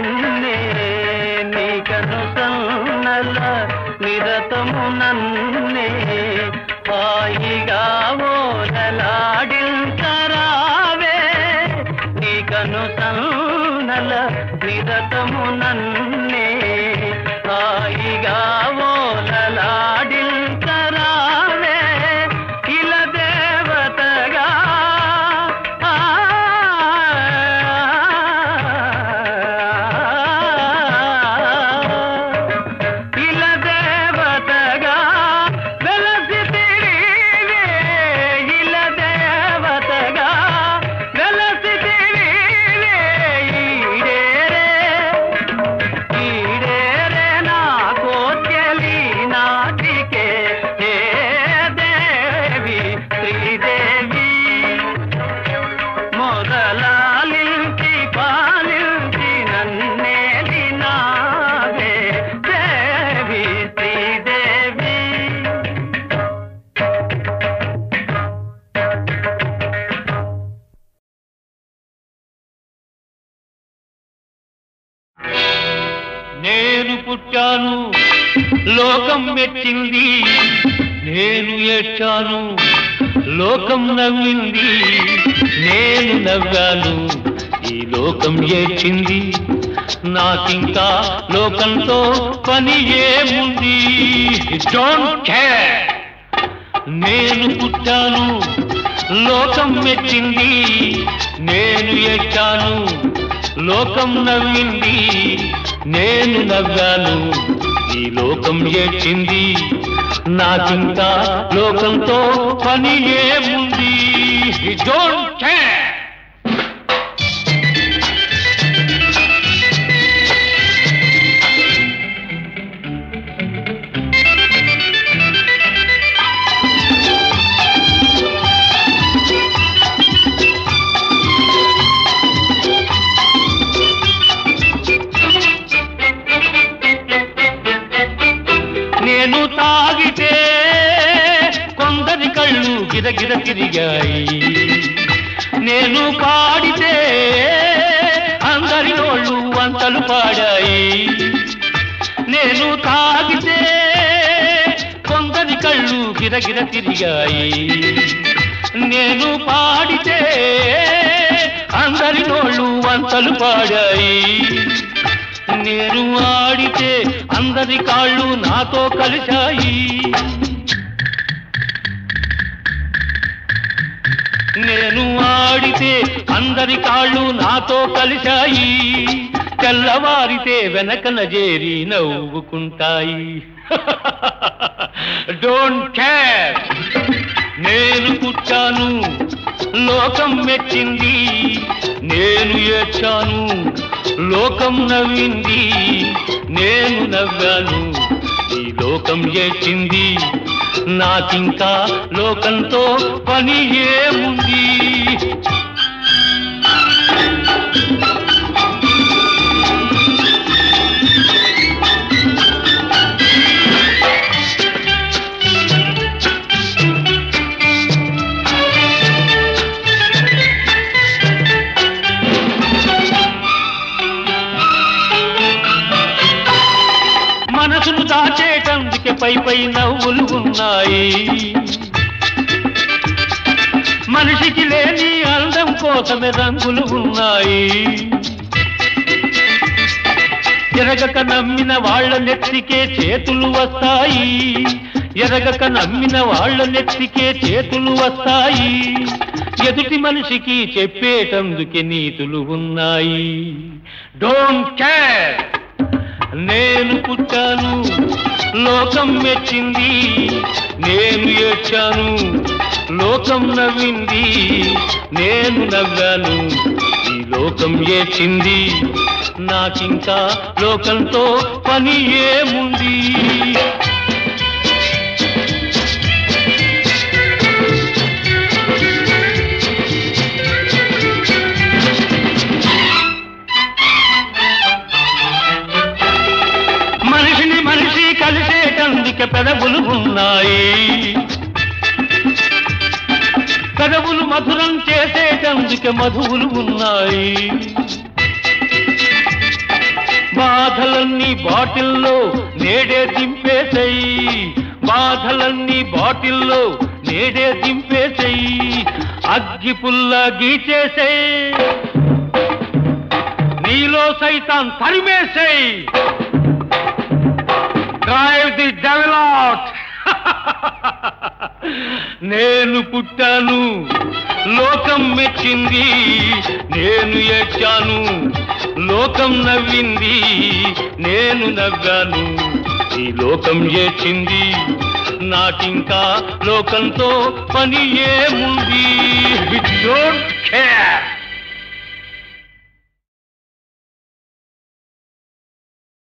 నన్నే నీ కనుసన్నల నిరతము నన్నే హాయిగా ఓలలాడించరావే నీ కనుసన్నల నిరతము నన్నే హాయిగా ఓలలాడించరావే ఇలా దేవతగా ఇలా దేవతగా వెలసితివే ఇలా దేవతగా వెలసితివే ఈడేరే నా కోట్యలి నాటికే హే దేవి శ్రీదేవి మొదలాలించి పాలించి నన్నేలి నాదే దేవి శ్రీదేవి నేను పుట్టాను లోకం మెచ్చింది నేను ఏడ్చాను లోకం నవ్వింది నేను నవ్వాను ఈ లోకం ఏడ్చింది నాకింకా లోకంతో పని ఏముంది డోంట్ కేర్ నేను పుట్టాను లోకం మెచ్చింది నేను ఏడ్చాను లోకం నవ్వింది నేను నవ్వాను ఈ లోకం ఏడ్చింది నాకింకా లోకంతో పని ఏముంది డోంట్ కేర్ నేను తాగితే కొందరి కళ్ళు గిరగిర తిరిగాయి నేను పాడితే అందరి నోళ్ళు వంతలు పాడాయి నేను తాగితే కొందరి కళ్ళు గిరగిర తిరిగాయి నేను పాడితే అందరి నోళ్ళు వంతలు పాడాయి నేను ఆడితే అందరి కాళ్ళు నాతో కలిశాయి నేను ఆడితే అందరి కాళ్ళు నాతో కలిశాయి తెల్లవారితే వెనకన చేరి నవ్వుకుంటాయి డోంట్ కేర్ నేను పుట్టాను లోకం మెచ్చింది నేను ఏడ్చాను లోకం నవ్వింది నేను నవ్వాను ఈ లోకం ఏడ్చింది నాకింకా లోకంతో పని ఏముంది మనసును దాచేటందుకే పై నవ్వులు ఉన్నాయి మనిషికి లేని అందం కోసమే రంగులు ఉన్నాయి ఎరగక నమ్మిన వాళ్ళ నెత్తికే చేతులు వస్తాయి ఎరగక నమ్మిన వాళ్ళ నెత్తికే చేతులు వస్తాయి ఎదుటి మనిషికి చెప్పేటందుకే నీతులు ఉన్నాయి డోంట్ కేర్ నేను పుట్టాను లోకం మెచ్చింది నేను ఏడ్చాను లోకం నవ్వింది నేను నవ్వాను ఈ లోకం ఏడ్చింది నాకింకా లోకంతో పని ఏముంది కలిసేటందుకే పెదవులు ఉన్నాయి పెదవులు మధురం చేసేటందుకే మధువులు ఉన్నాయి బాధలన్నీ బాటిల్లో నేడే దింపేసేయి, బాధలన్నీ బాటిల్లో నేడే దింపేసేయి, అగ్గి పుల్ల గీచేసేయి, నీలో సైతాన్ తరిమేసేయి. Drive the devil out. నేను పుట్టాను, లోకం మెచ్చింది, నేను ఏడ్చాను, లోకం నవ్వింది, నేను నవ్వాను, ఈ లోకం ఏడ్చింది, నాకింకా లోకంతో పని ఏముంది. Don't care.